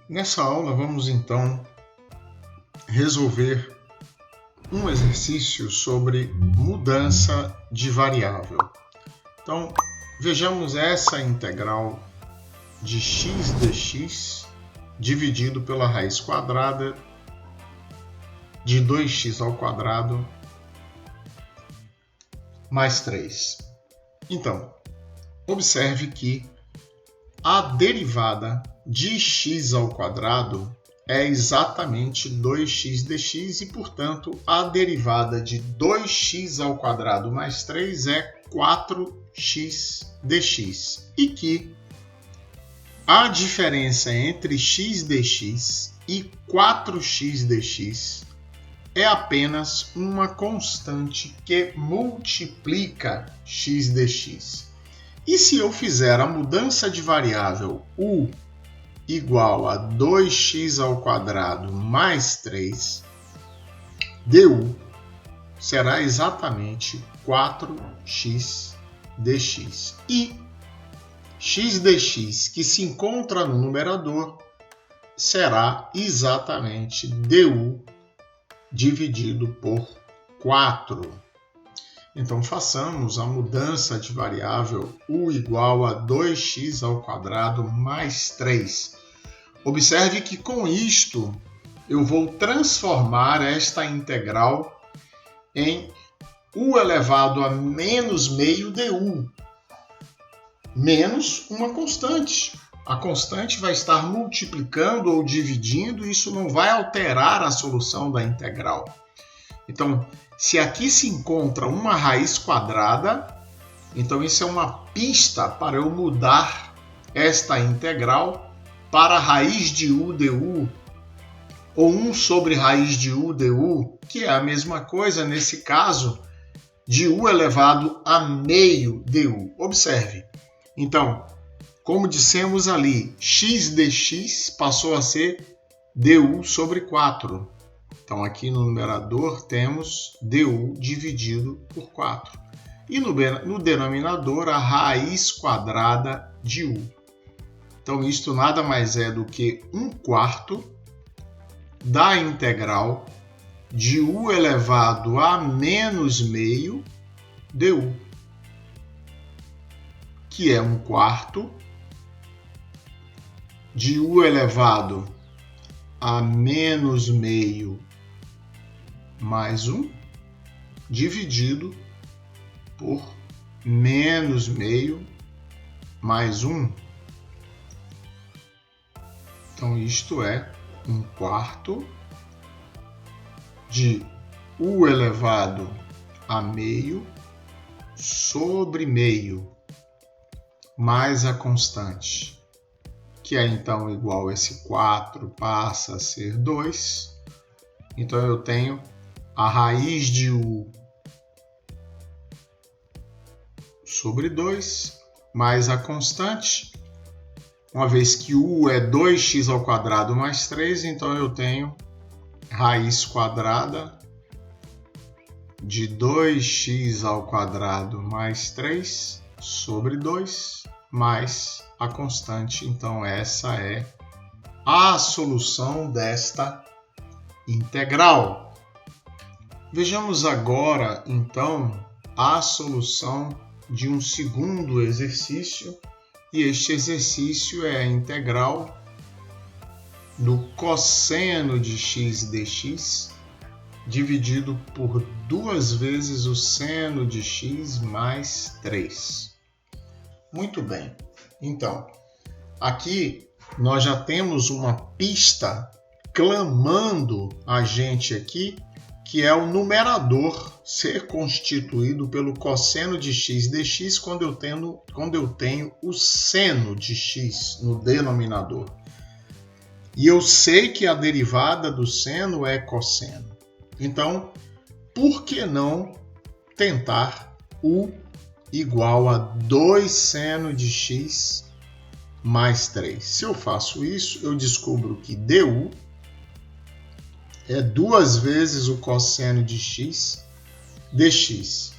Nessa aula vamos então resolver um exercício sobre mudança de variável. Então vejamos essa integral de x dx dividido pela raiz quadrada de 2x ao quadrado mais 3. Então, observe que a derivada de x ao quadrado é exatamente 2x dx e, portanto, a derivada de 2x ao quadrado mais 3 é 4x dx. E que a diferença entre x dx e 4x dx é apenas uma constante que multiplica x dx. E se eu fizer a mudança de variável u igual a 2x ao quadrado mais 3, du será exatamente 4x dx. E x dx, que se encontra no numerador, será exatamente du dividido por 4. Então, façamos a mudança de variável u igual a 2x ao quadrado mais 3. Observe que com isto eu vou transformar esta integral em u elevado a menos meio du, menos uma constante. A constante vai estar multiplicando ou dividindo, e isso não vai alterar a solução da integral. Então, se aqui se encontra uma raiz quadrada, então isso é uma pista para eu mudar esta integral para raiz de u du, ou 1 sobre raiz de u du, que é a mesma coisa nesse caso de u elevado a meio du. Observe. Então, como dissemos ali, x dx passou a ser du sobre 4. Então, aqui no numerador temos du dividido por 4. E no denominador, a raiz quadrada de u. Então, isto nada mais é do que 1/4 da integral de u elevado a menos meio du, que é 1/4 de u elevado a menos meio mais 1, dividido por menos meio mais 1. Então, isto é 1/4 de u elevado a meio sobre meio, mais a constante, que é então igual a esse 4 passa a ser 2. Então, eu tenho a raiz de u sobre 2, mais a constante. Uma vez que u é 2x ao quadrado mais 3, então eu tenho raiz quadrada de 2x ao quadrado mais 3 sobre 2, mais a constante. Então, essa é a solução desta integral. Vejamos agora, então, a solução de um segundo exercício. E este exercício é a integral do cosseno de x dx dividido por 2 vezes o seno de x mais 3. Muito bem. Então, aqui nós já temos uma pista clamando a gente aqui, que é o numerador ser constituído pelo cosseno de x dx quando eu tenho o seno de x no denominador. E eu sei que a derivada do seno é cosseno. Então, por que não tentar u igual a 2 seno de x mais 3? Se eu faço isso, eu descubro que du é 2 vezes o cosseno de x dx.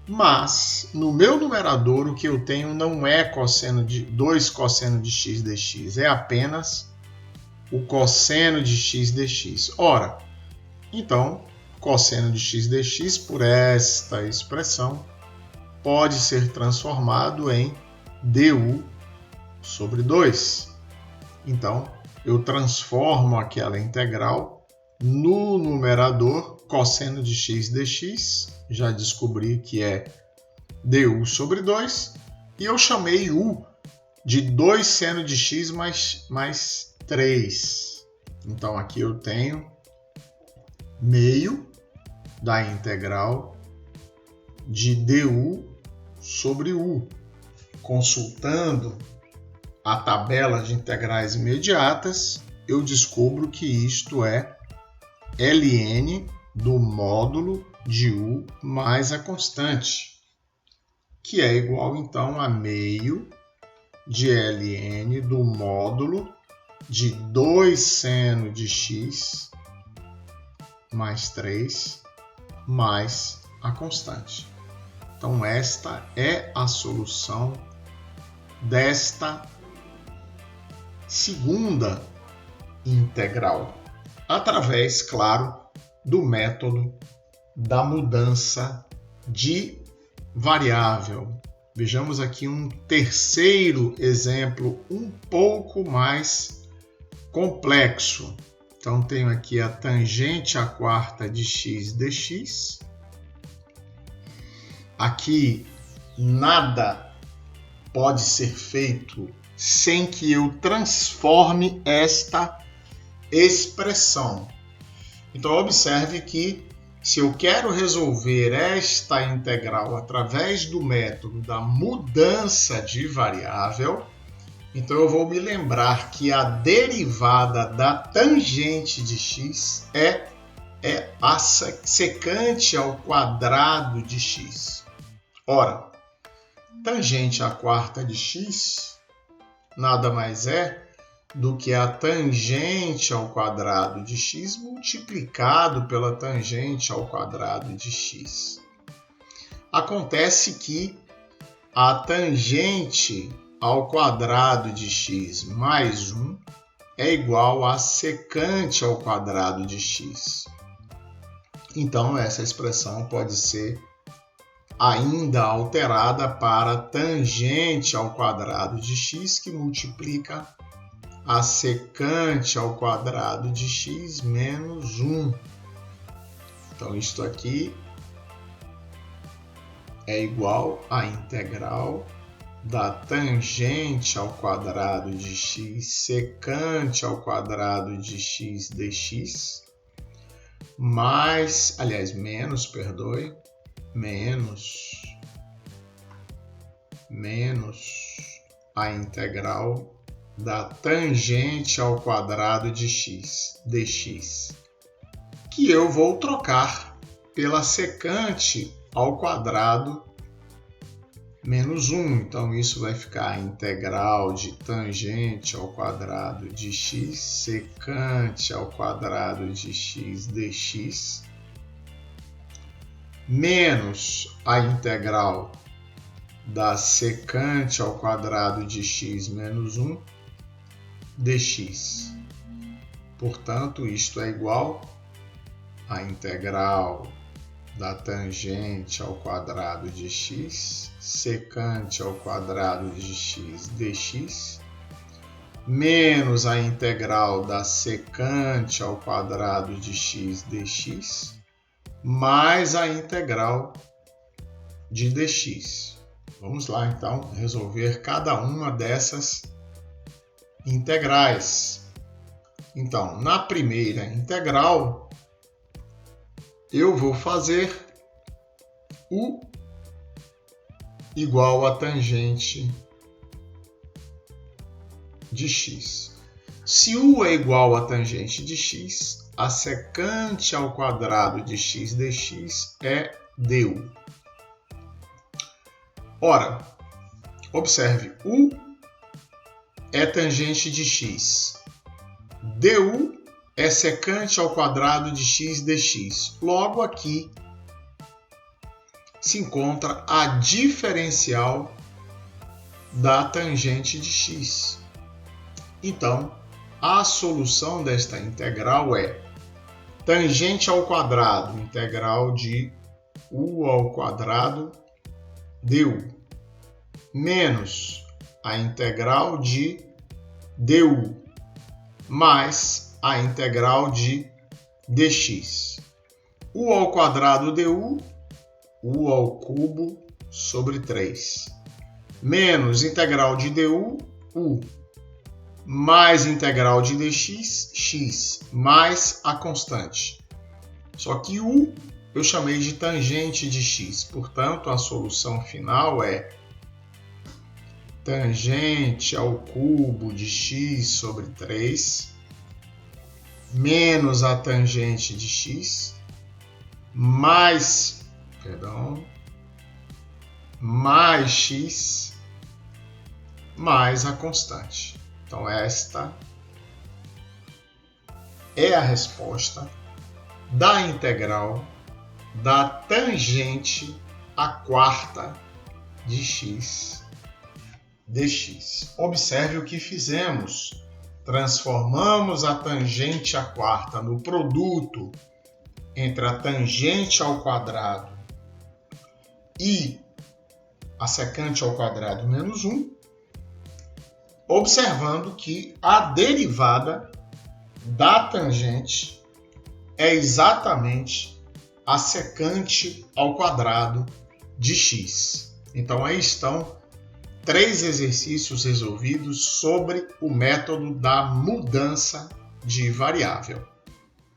Mas, no meu numerador, o que eu tenho não é 2 cosseno de x dx, é apenas o cosseno de x dx. Ora, então, cosseno de x dx, por esta expressão, pode ser transformado em du sobre 2. Então, eu transformo aquela integral no numerador, cosseno de x dx, já descobri que é du sobre 2, e eu chamei u de 2 seno de x mais 3. Então, aqui eu tenho meio da integral de du sobre u. Consultando a tabela de integrais imediatas, eu descubro que isto é ln do módulo de u mais a constante, que é igual, então, a meio de ln do módulo de 2 seno de x mais 3 mais a constante. Então, esta é a solução desta segunda integral, através, claro, do método da mudança de variável. Vejamos aqui um terceiro exemplo um pouco mais complexo. Então, tenho aqui a tangente à quarta de x dx. Aqui, nada pode ser feito sem que eu transforme esta expressão. Então, observe que se eu quero resolver esta integral através do método da mudança de variável, então eu vou me lembrar que a derivada da tangente de x é a secante ao quadrado de x. Ora, tangente à quarta de x nada mais é do que a tangente ao quadrado de x multiplicado pela tangente ao quadrado de x. Acontece que a tangente ao quadrado de x mais 1 é igual a secante ao quadrado de x. Então, essa expressão pode ser ainda alterada para tangente ao quadrado de x, que multiplica a secante ao quadrado de x menos 1. Então, isto aqui é igual à integral da tangente ao quadrado de x secante ao quadrado de x dx, menos a integral da tangente ao quadrado de x dx, que eu vou trocar pela secante ao quadrado menos 1. Então, isso vai ficar a integral de tangente ao quadrado de x secante ao quadrado de x dx, menos a integral da secante ao quadrado de x menos 1 dx. Portanto, isto é igual à integral da tangente ao quadrado de x secante ao quadrado de x dx, menos a integral da secante ao quadrado de x dx, mais a integral de dx. Vamos lá, então, resolver cada uma dessas integrais. Então, na primeira integral, eu vou fazer u igual a tangente de x. Se u é igual a tangente de x, a secante ao quadrado de x dx é du. Ora, observe, u é tangente de x. Du é secante ao quadrado de x dx. Logo, aqui se encontra a diferencial da tangente de x. Então, a solução desta integral é tangente ao quadrado, integral de u ao quadrado du, menos a integral de du, mais a integral de dx. U ao quadrado du, u ao cubo sobre 3, menos integral de du, u, mais integral de dx, x, mais a constante. Só que u eu chamei de tangente de x, portanto, a solução final é tangente ao cubo de x sobre 3, menos a tangente de x, mais x, mais a constante. Então, esta é a resposta da integral da tangente à quarta de x dx. Observe o que fizemos. Transformamos a tangente à quarta no produto entre a tangente ao quadrado e a secante ao quadrado menos 1, observando que a derivada da tangente é exatamente a secante ao quadrado de x. Então, aí estão 3 exercícios resolvidos sobre o método da mudança de variável.